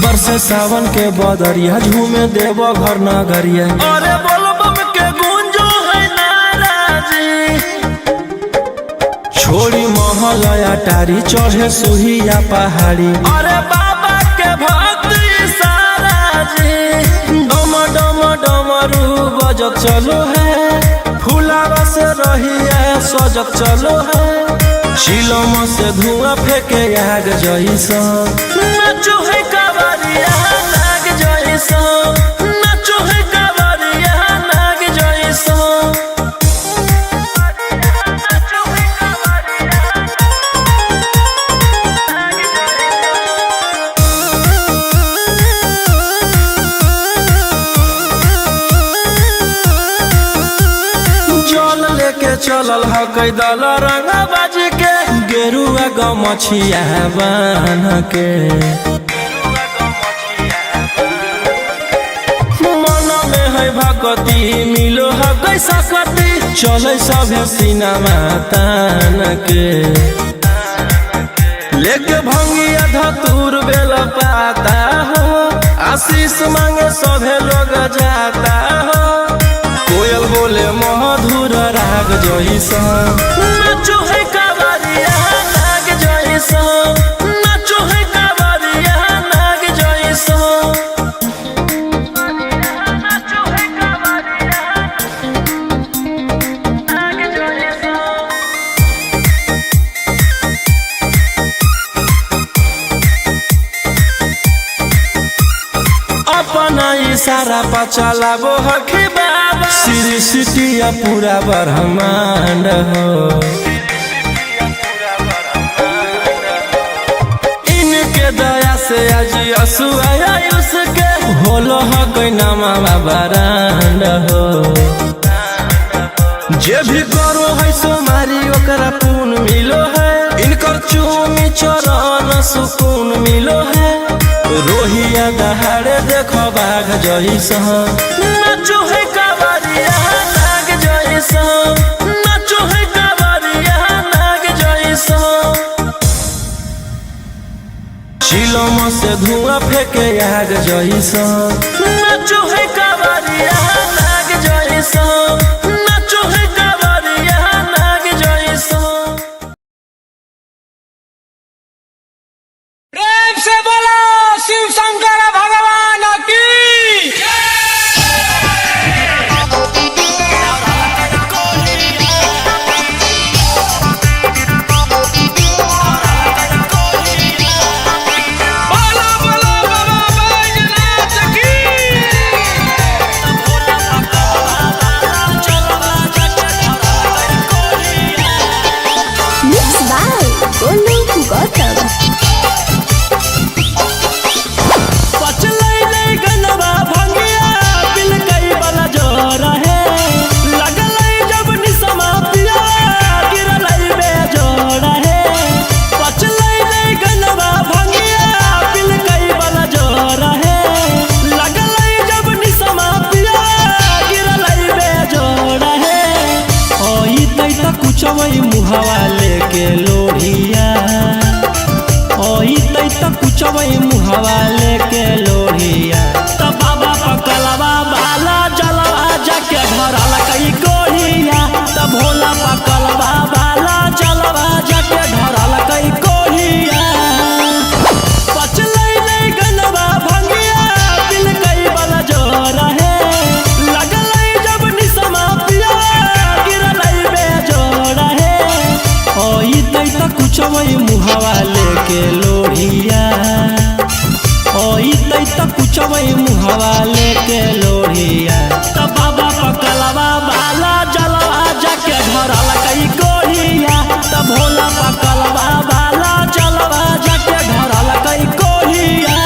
बरसे सावन के बदरिया झूमे देव घर नगरिया। अरे बोलो बम के गूंजो है नाराजी। छोड़ी महल अटारी चढ़े सुहिया पहाड़ी। अरे बाबा के भक्त सारा जी। डम डम डमरू बजत चलो है, फुलावा से रही है सजत चलो है। शिलम से धुआं फेंके आग जैसा, नाचो है कावरिया नाग जैसा। नाचो है कावरिया नाग जैसा। जल लेके चलल है कैदल रंगा बाज के, गेरुआ गमछिया बान के। मन में है भगती मिलो है कैसा कती, चले सभे सिनेमा तान के। लेके भंगिया धतूर बेल पाता हो, आशीष मांगे सभे लोग जाता हो। कोयल बोले मधुर राग जैसा, नाचो है कावरिया नाग जैसा। नाचो है कावरिया नाग जैसा। नाचो है कावरिया नाग जैसा। अपना इशारा पर चलाबो हखी बाबा, श्री सिटिया पूरा ब्रह्मांड हो। इनके दया से आज असुआ उसके होलो है कोई नामा बरांड हो। जे भी करो है सोमारी ओकरा पून मिलो है, इनकर चूमी चरण सुकून मिलो है। रोहिया दहाड़े देखो बाघ जैसा, नाचो है कावरिया नाग जैसा। नाचो है कावरिया नाग जैसा। शिलम से धुआं फेंके आग जैसा, नाचो है कावरिया नाग जैसा। नाचो है कावरिया नाग जैसा। प्रेम से बोलो शिव शंकर भगवान की। बोलो बोलो बाबा बैजनाथ की। Mixed by Golu Gautam. पचलै गनवा भंगिया बिल कई वाला जोर है। लगलै जब निसमा पिया गिरलै बेजोड़ है। पचलै गनवा भंगिया बिल कई वाला जोर है। लगलै जब निसमा पिया गिरलै बेजोड़ है। ओई तई त कुछवई मुहावा लेके लोढ़िया। ओई तई त कुछवई मुहावा लेके लोढ़िया। त बाबा पकलवा बाला जलवा जाके धरल कई कोढ़िया। त भोला पकलवा बाला जलवा जाके धरल कई कोढ़िया। पचलै गनवा भंगिया बिल कई वाला जोर है। लगलै जब निसमा पिया गिरलै बेजोड़ है। ओई तई त कुछवई मुहावा लेके लोढ़िया। ओई तई त कुछवई मुहावा लेके लोढ़िया। त बाबा पकलवा बाला जलवा जाके धरल कई कोढ़िया। त भोला पकलवा बाला जलवा जाके धरल कई कोढ़िया।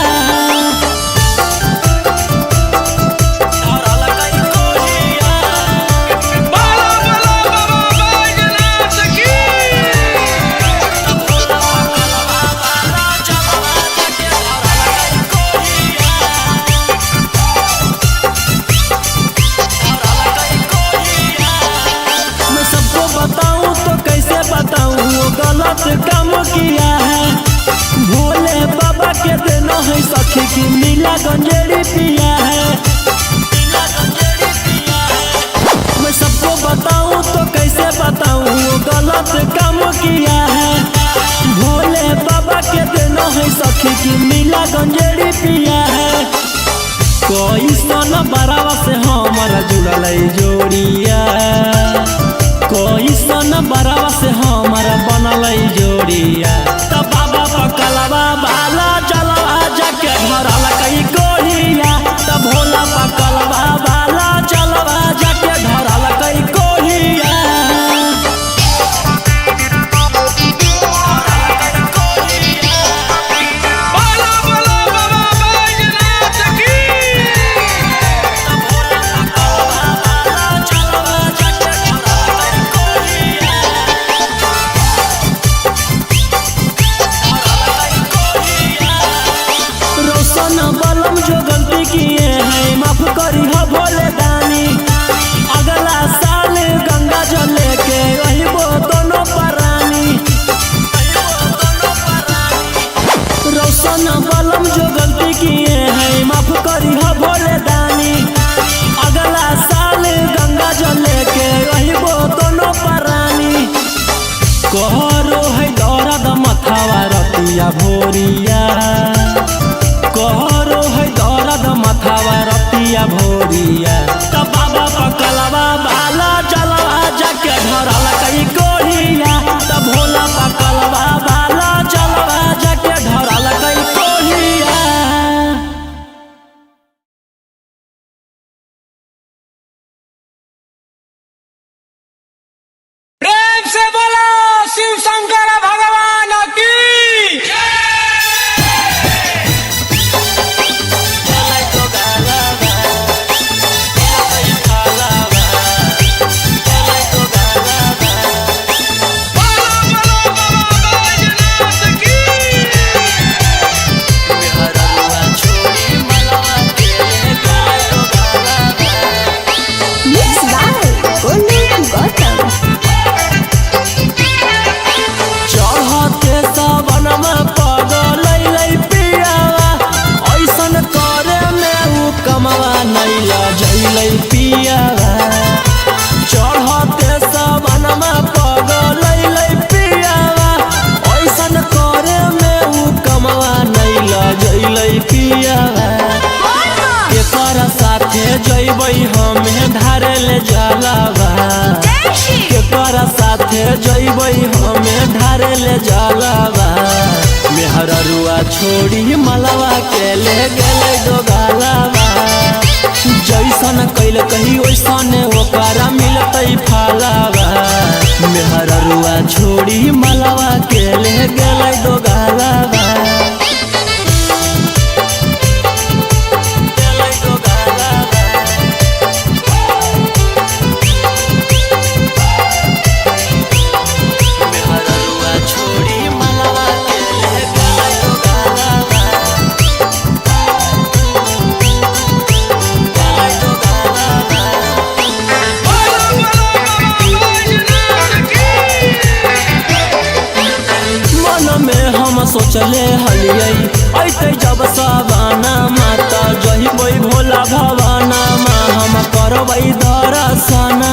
धरल कई कोढ़िया। बोलो बोलो बाबा बैजनाथ की। त भोला पकलवा बाला जलवा जाके धरल कई कोढ़िया। सखी की नीला गंजेड़ी पिया है। मैं सबको बताऊं तो कैसे बताऊं, वो गलत काम किया है। भोले बाबा के देना है सखी की नीला गंजेड़ी पिया है। कोई सन बरावा से हमारा जुड़ल जोड़िया, कोई सन बरावा से हमारा बनल जोड़िया। तब बाबा पकलवा बाला चलवा जाके धरल कई कोहिया, तब भोला पकलवा बाला चलवा जाके धरल कई कोहिया। बोलो बोलो बाबा बैजनाथ की। रोशन बलम जो गलती किए हैं माफ करी हो भोले दानी। अगला साल गंगा जल लेके अहिबो दोनों परानी। रोशन बलम जो गलती किए हैं माफ करी हो भोले दानी। अगला साल गंगा जल लेके अहिबो दोनों परानी। कहरो है दर्द मथावा रतिया भोरिया, कहरो है दर्द मथावा रतिया भोरिया। तब बाबा पकलवा बाला चलवा जाके धरल कई कोहिया, तब भोला पकलवा बाला चलवा जाके धरल कई कोहिया। प्रेम से बोलो शिव शंकर भगवान की। Mixed by Golu Gautam. चढ़ते सावन में पगल पियावा, ऐसन करे में उ कमवा नहीं लजैलै पियावा। चढ़ते सावन में पगल पियावा, ऐसन करे में उ कमवा नहीं लजैलै पियावा। केकर साथे जैबै हमें धारे ले जलावा, केकर साथे जैबै हमें धारे ले जलावा। मेहररुआ छोड़ी मलवा के ले गेलै दोगालावा। जैसन कैल कही वैसन ओकरा मिलतै फलावा। मेहररुआ छोड़ी मलवा के ले गेलै दोगालावा। सोचले हलियै ऐते जब सवाना माता जहिबै भोला भवाना मा हम करबै दर्शना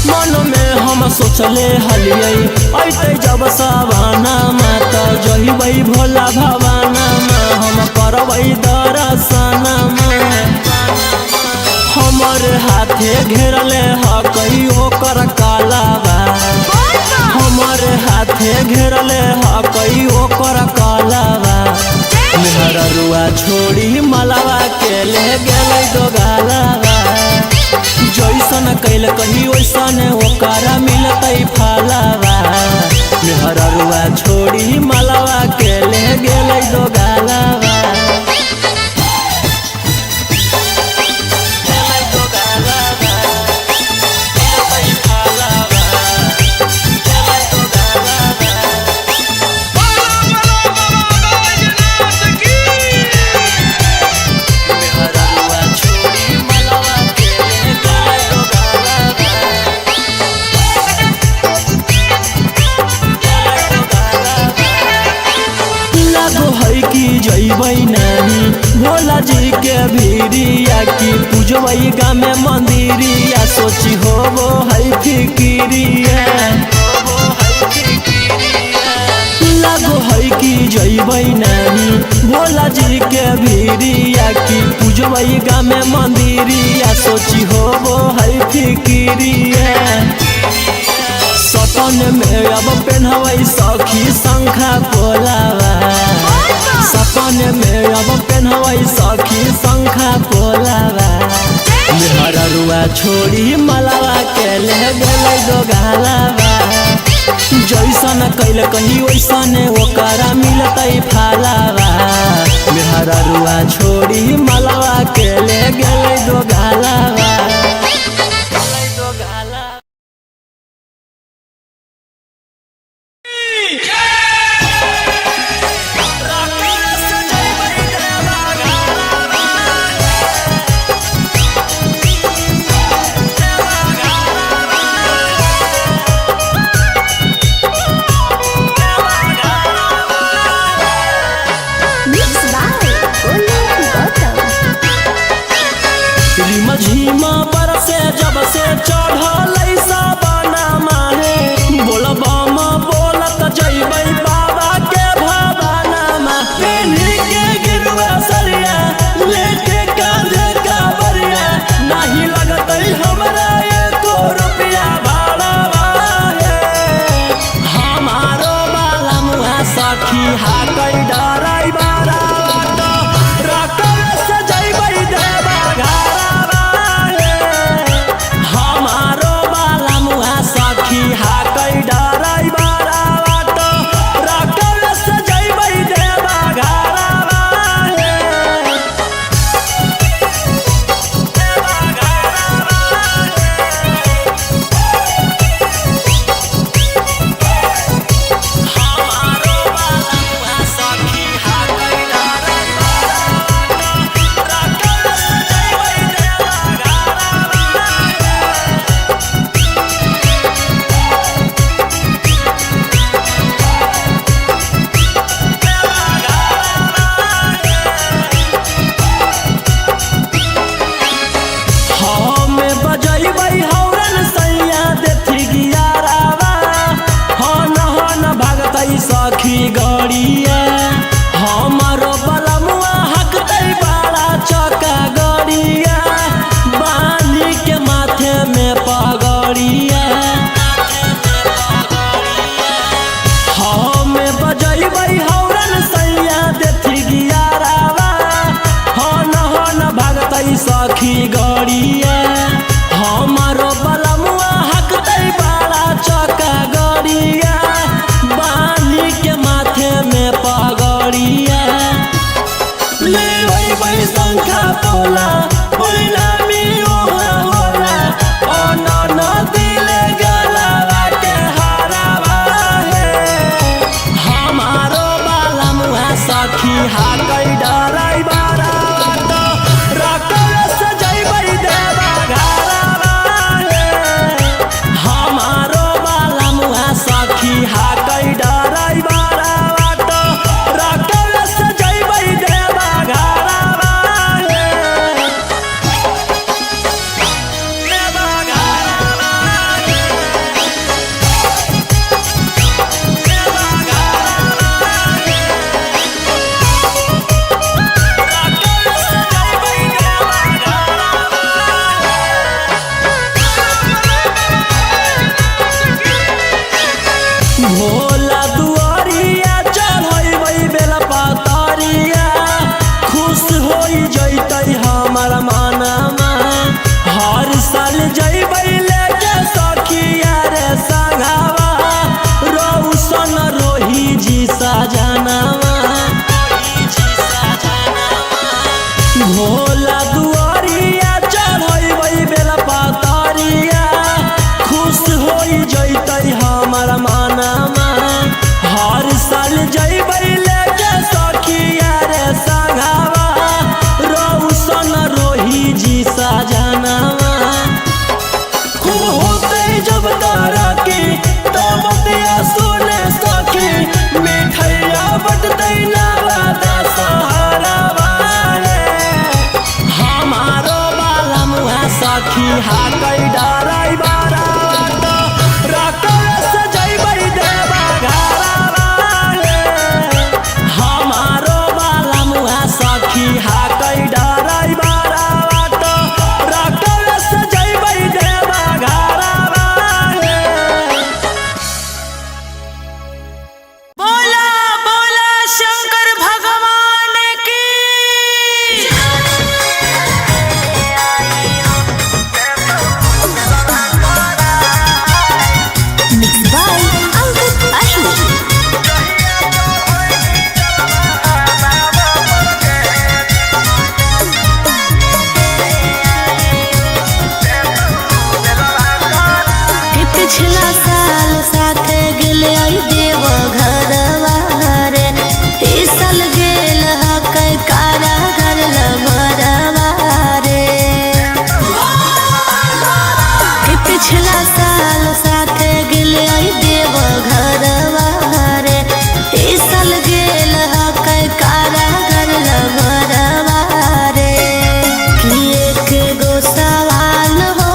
मन में हम सोचले हलियै ऐते जब सवाना माता जहिबै भोला भवाना मा हम करबै दर्शना। हमर हाथे घेरले ह कई ओकर कालावा, हमर हाथे घेरले ह कई ओकर कालावा। मेहररुआ छोड़ी मलावा के ले गेलै दोगालावा। जैसन कैल कही वैसन ओकरा मिलतै फलावा। मेहररुआ छोड़ी मलावा के ले गेलै दोगालावा। जइबै नहीं भोला जी के भीरिया की पूजबै गाँव में मंदिरिया सोची होबो है फिकिरिया लागो है कि जइबै नहीं भोला जी के भीरिया की पूजबै गाँव में मंदिरिया सोची होबो है फिकिरिया सपन में अब पेन्हबै सखी शंखा पोलावा सपन में अब पेन्हबै सखी शंखा पोलावा मेहररुआ छोड़ी मलावा के ले गेलै दोगालावा जैसन कैल कही वैसन ओकरा मिलतै फालावा मेहररुआ छोड़ी मलावा के ले गेलै दोगालावा झीमा बरसे जब से चढ़ल साबना माहे बोलबम बोलत जइबै बाबा के भवाना पेन्ही के गिरवा सरिया लेके कांधे कावरिया नहीं लगतै हमरा एको रुपया भाड़ा हमारो बाला मुहा सखी हाकै डराई बारा सखी गड़िया हमारो बलमुआ हकतै बड़ा चौका गड़िया बाली के माथे में पगड़िया हमें बजैबै हौरन सैया देथी गियारावा हन भागतै सखी गड़िया हमारो बलमुआ हकतै बड़ा चौका गड़िया के माथे में पगड़िया ले वही शंखा पोला बोला मियो होला ओ नदी ले गलावा के हरावा हमारो बाला मुहा सखी हाकै डराई बारा रखल सजैबै देवा घरावा हमारो बाला मुहा सखी हाकै डराई भोला दुआरिया चढ़ैबै बेल पतरिया खुश होई जइतै हमर मनमा हर साल जइबै लेके सखिया रे संघावा रौशन रोही जी सजनावा भोला दुआरिया चढ़ैबै बेल पतरिया खुश होई जइतै हमर मनमा हर साल जइबै लेके सखिया रे संघावा रौशन रोही जी सजनावा खूब होतै जब तारा की तब दिया सुने सखी मिठैया बटतै ना वादा सखी हा कई डराई बारा तो रकवे से जइबै देवा घरवा हमारो वाला मुआ सखी हा कई डराई बारा तो रकवे से जइबै देवा घरवा बोला बोला शंकर भगवान की Mixed by Ankit Ashu. कि पिछला साल साथे गेले आई देव घरवा रे ई साल गेल हकै कारा घर लभरवा रे कि पिछला साल साथे गेले आई देव घरवा रे ई साल गेल हकै कारा घर लभरवा रे कि एक गो सवाल हो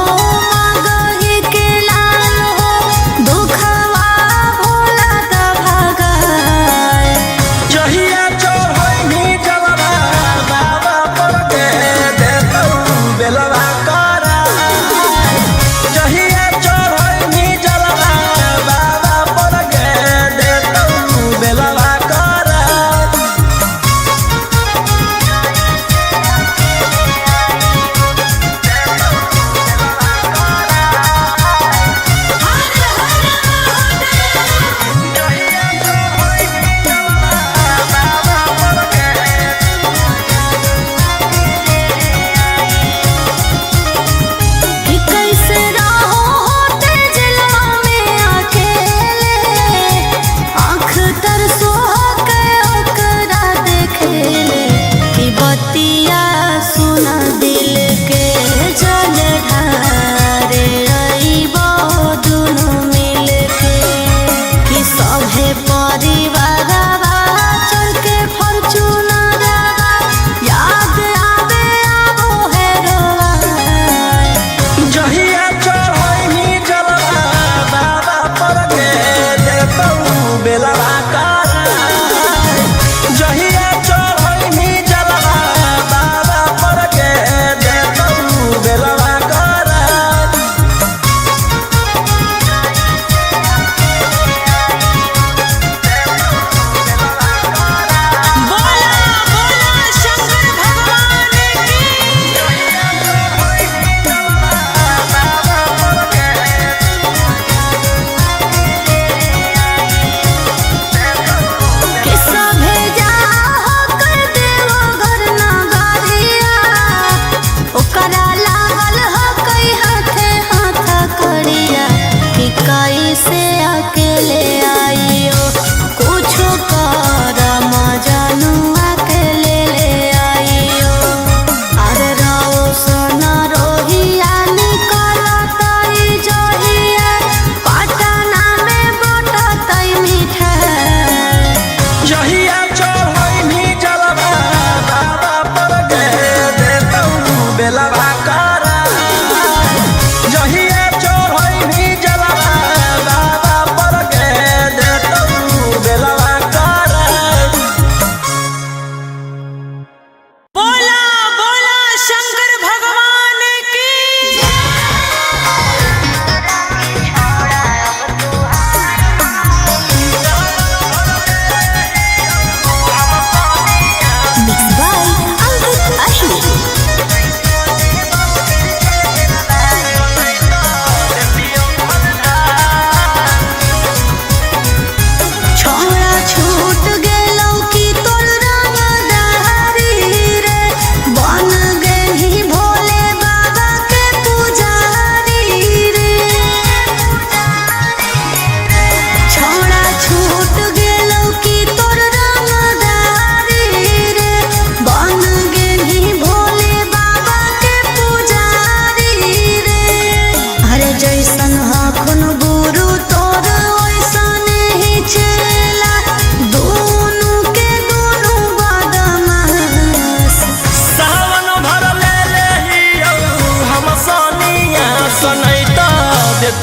मांगहि के लाल हो दुखवा भोला द भगाए जहिया चढ़ैनी जलवा बाबा पर के देतौ बेलवा करा जहिया चढ़ैनी जलवा बाबा पर के देतौ बेलवा करा कि कैसे रहो होते जलवा में अकेले आँख तरसो के ओकरा देखेले कि बतिया सुना दिल के जल ढारे रहिबो दुनु मिल के कि सभे परिवारवा चढ़ के फॉर्च्यूनरवा याद आवे आबो हेरोवा जहिया चढ़ैनी जलवा बाबा पर के देतौ बेलवा करा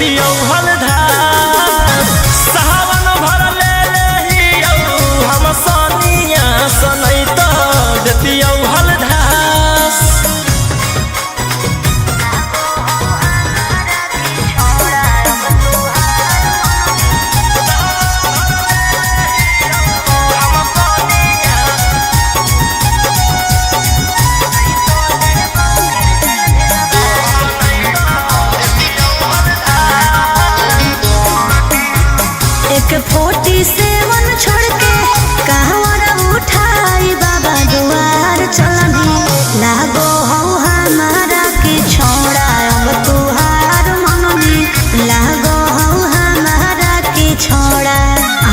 देतियौ हलधार सावन भर ले लेहियौ हम सनिया सनैत देतियौ हलधार एक 47 छोड़ के कहवर उठाई बाबा दुआर चलनी लागो हो हमारा के छोड़ा अब तुहार मननी लागो हो हमारा के छोड़ा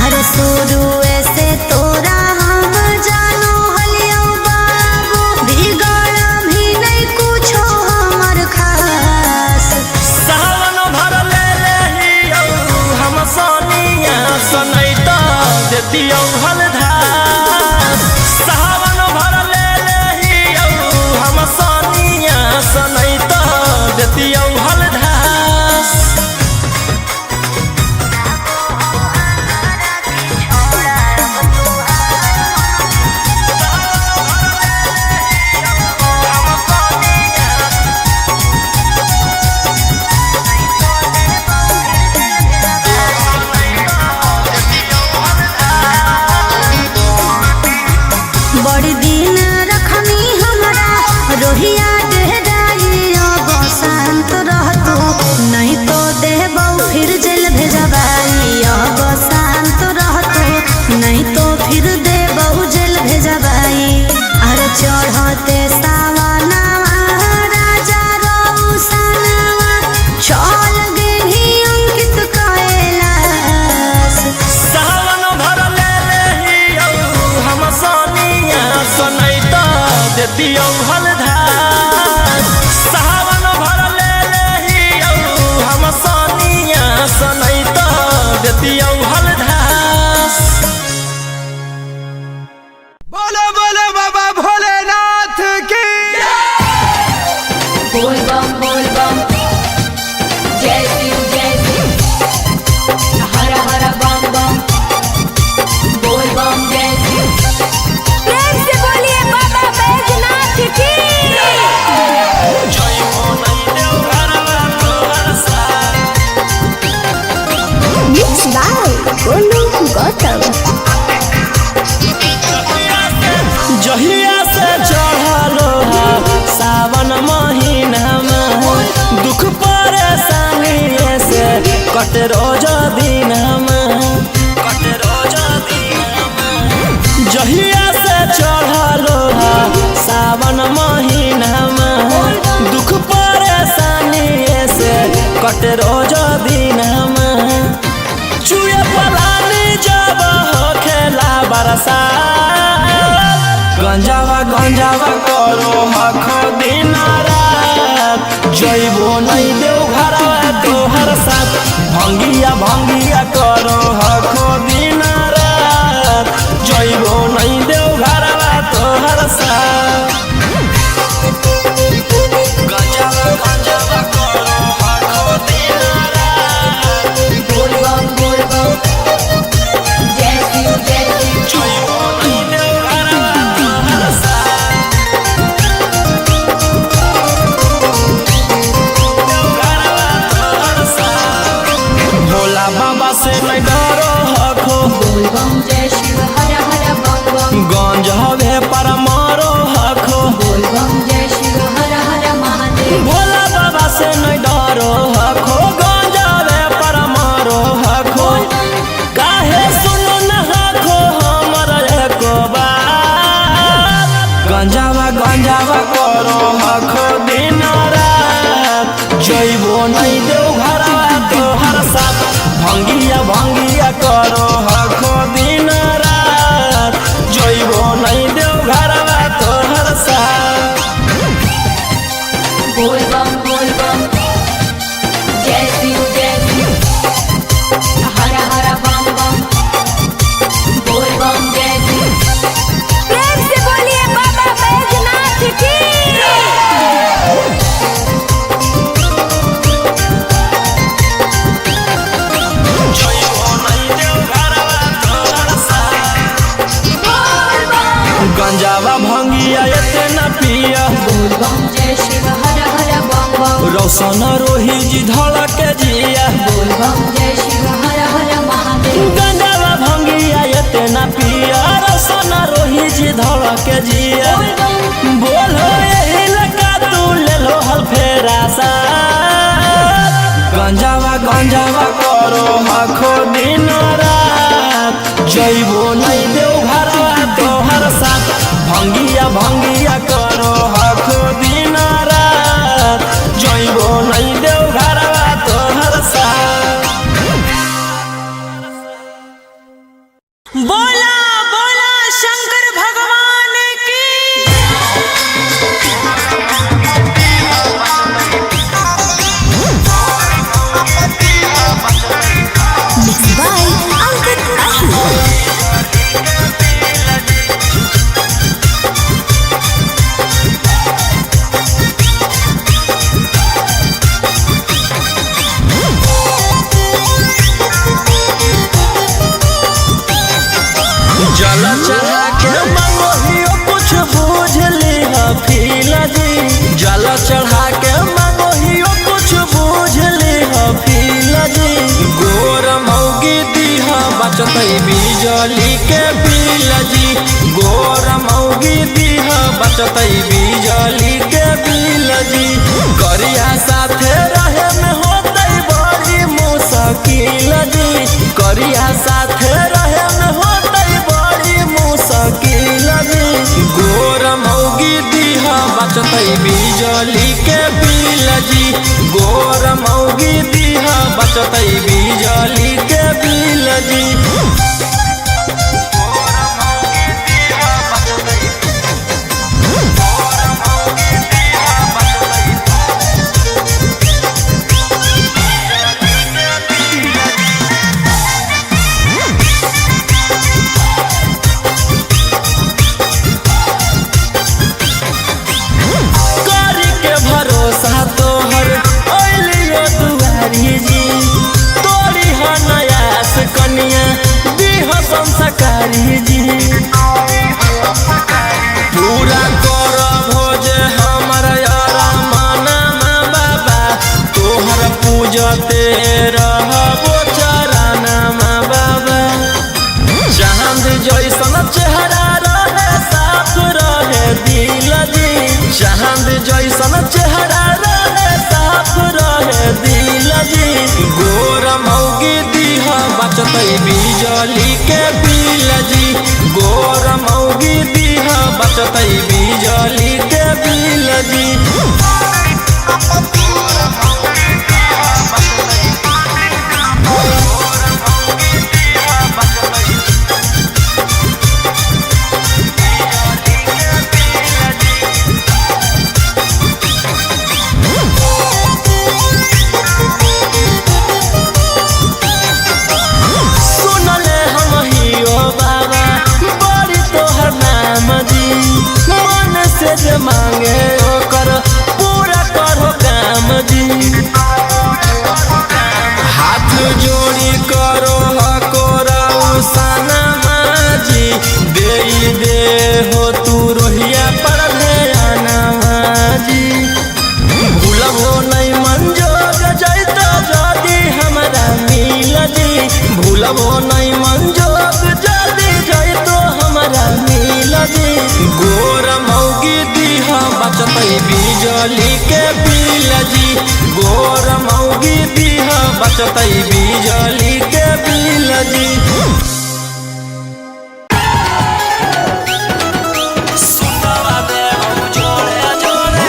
हर शुरू से तोरा हम जानो हलियो बाबू बिगड़ भी नहीं कुछो हमर खास सावन भर ले लेहियौ हम सनिया सनैत देतियौ हलधार सावन भर ले लेहियौ हम सनिया सनैत देतियौ हलधार बड़ी दिन रखनी हमरा रोहिया डेहराई अब शांत रहतो नहीं तो देबौ फिर जेल भेजबाई अब शांत रहतो नहीं तो फिर देबौ जेल भेजबाई अरे चढ़ते सावनवा राजा रौसनवा चल गेली अंकित कैलाश सावन भर ले लेहियौ हम सनिया सनैत देतियौ हलधार सावन भर ले लेहियौ हम सनिया सनैत देतियौ हलधार बोलो बोलो बाबा भोलेनाथ की बोल बम जय शिव हर हर बम बम बोल बम जय शिव प्रेम से बोलिए बाबा बैजनाथ की मिक्स बाय बोलू गौतम जहिया से चढ़लो सावन महीनामा दुख परेशानी से कट रोज दिनमा जहिया से चढ़लो सावन महीनामा दुख परेशानी से कट रोज दिनमा चुए पलानी जब हो खेला बरसा गंजावा करो हखो दिन रात जइबो नहीं देव घरवा तोहर साथ भंगिया करो हखो दिन रात जइबो नहीं देव घरवा तोहर साथ गंजावा करो हखो दिन रात बोल बम जय शिव जइबो नहीं देव घरवा तोहर साथ भोला बाबा से नहीं डरो हखो बोल बम जय शिव हर हर बम गंज हवे पर मारो हखो बोल बम जय शिव हर हर महादेव भोला बाबा से नहीं डरो हखो गंज हवे पर मारो हखो काहे सुनो न हखो हमर एको बात गंजावा करो हखो दिन रात जइबो नहीं देव घरवा तोहर साथ भंगिया करो हखो दिन रात जइबो नहीं देव घरवा तोहर साथ बोल बम जय शिव हर हर बम बोल बम जय शिव प्रेम से बोलिए बाबा बैजनाथ की गांजावा भंगिया इतना पिया बोल बम जय शिव हर हर बम बम रोशन रोही जी धड़क जिया बोल बम जय शिव हर हर महादेव गांजावा भंगिया इतना पिया रोशन रोही जी धड़क जिया बोलो यही लगा तू ले लो हल फेरा सा गांजावा करो आखो दिन रात जइबो नहीं देव घरवा तोहर साथ भंगिया करो आखो दिन रात जइबो नहीं देव घरवा तोहर साथ बोला बोला शंकर भगवान की Mixed by Ankit Ahu. जल चढ़ा के मंगोहियो कुछ बूझ लिहा फीला जी जल चढ़ा के मंगोहियो कुछ बूझ लिहा फीला जी गोर मौगी दीहा बचतई बिजली के बिल जी गोर मौगी दीहा बचतई बिजली के बिल जी करिया साथे रहे में होतई बड़ी मुश्किल जी करिया साथे रहे में होतई बड़ी मुश्किल जी गोर मौगी दीहा बचतई बिजली के बिल जी गोर मौगी दीहा बचतई बिजली के बिल जी करी के भरोसा तोहर ओलियो दुआरी जी तोरी हनयास कनिया दीह संस्कारी जी पूरा कर भोज हमर यारा माना बाबा तोहर पूजते रहबो चराना बाबा चांद जैसन चेहरा रहे साफ रहे दिल जी चांद जैसन चेहरा रहे साफ रहे दिल जी गोर मौगी दीहा बचतई बिजली के बिल जी गोर मौगी दीहा बचतई बिजली के बिल जी सुनले हम हियो बाबा बड़ी तोहर नाम जी मन से जे मांगे ओकर पूरा करो काम जी हाथ जोड़ी करो हकोरा उसाना माजी दे हो तू रोहिया पर ध्याना माजी भूलबो नहीं मंजोग जैतो जदी हमरा मिल जी भूलबो नहीं मंजोग जदी जैतो हमरा मिल जी गोर मौगी दीहा बचतई बिजली के बिल जी गोर मौगी दीहा बचतई बिजली के बिल जी सुनवा दे जोड़े जोड़े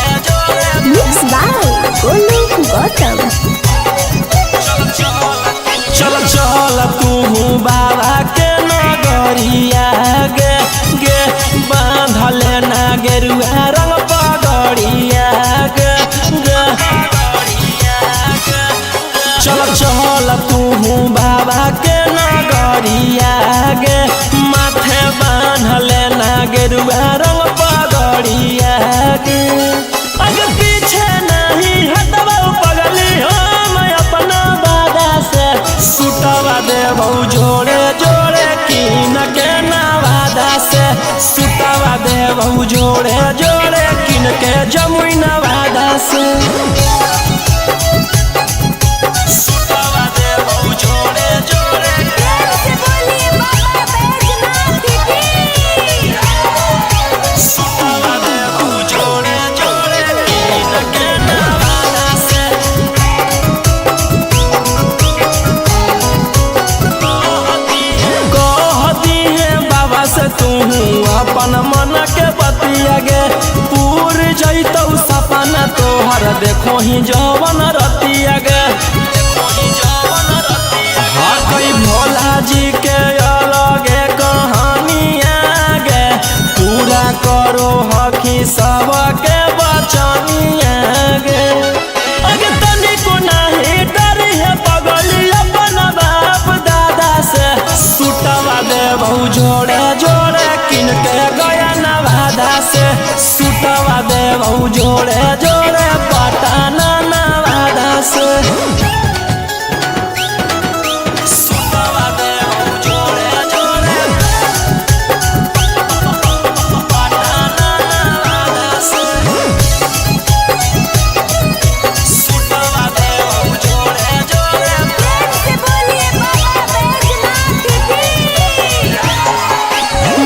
Mixed by Golu Gautam. चल चल तू बाबा के नगरिया गे गे बांधले ना गेरुआ रंग पगड़िया गे गे चल चल तू बाबा के नगरिया गे माथे बांधले ना गेरुआ रंग पगड़िया गे आगे पीछे नहीं हट जोड़े जोड़े किन के जमुई नवादा से सुतवा देबो जोड़े जोड़े प्रेम से बोलिए बाबा बैजनाथ की सुतवा देबो जोड़े जोड़े किन के नवादा से कहती है बाबा से तू अपन मन के बतिया गे पूर जैतौ सपना तोहर देखो ही जवन रतिया गे हाँ कोई भोला जी के अलगे कहानिया गे पूरा करो हकी सबके बचनिया गे अगे तनिको नाही डरी है पगली अपन बाप दादा से सुतवा देबो जोड़े जोड़े किन के गया नवादा से सुतवा देबो जोड़े जोड़े पटना नवादा से सुतवा देबो जोड़े जोड़े पटना नवादा से सुतवा देबो जोड़े जोड़े प्रेम से बोलिए बाबा बैजनाथ की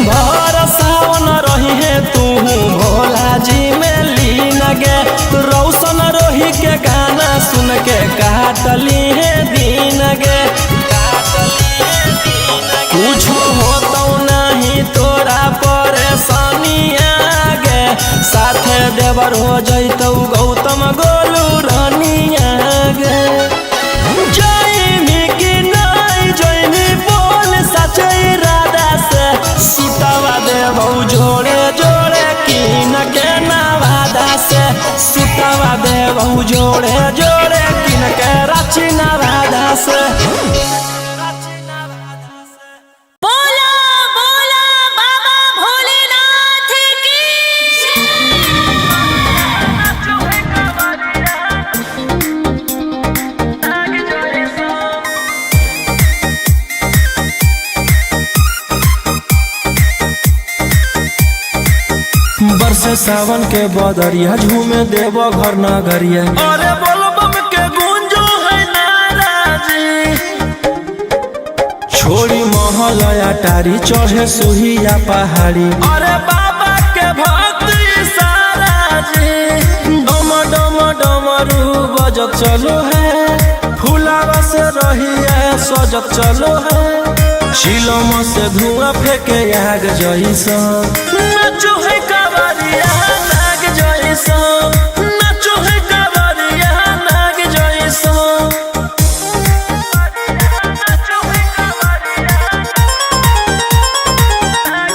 भर सावन रही है तू भोला जी में लीन गे रौशन रोही के गाना सुन के काटली है दिन गे कुछ होतो नहीं तोरा परेशानिया गे साथे देवर हो जैतौ गौतम गोलू रानिया गे जयमी की नहीं जयमी बोल सचे इरादा से सुतवा देबो जोड़े जोड़े किन के नवादा से सुतवा देबो जोड़े जोड़े किन के रांची नवादा से बोला बोला बाबा भोलेनाथ की बरसे सावन के बदरिया झूमे देवो घर नगरिया अरे बोलबम के गूंजो है नाराजी छोड़ी महल अटारी चढ़े सुहिया पहाड़ी अरे बाबा के भक्त सारा जी डम डम डमरू बजत चलो है फुलावा से रही है सजत चलो है शिलम से धुआं फेंके आग जैसा नचो है कावरिया नाग जैसा नचो है कावरिया नाग जैसा नचो है कावरिया नाग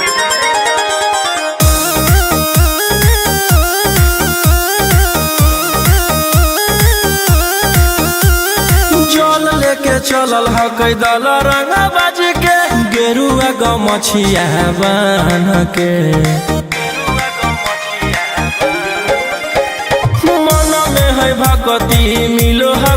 जल लेके चलल है कैदल रंगा बाज के गेरुआ गमछिया बान के मन में है भगती मिलो है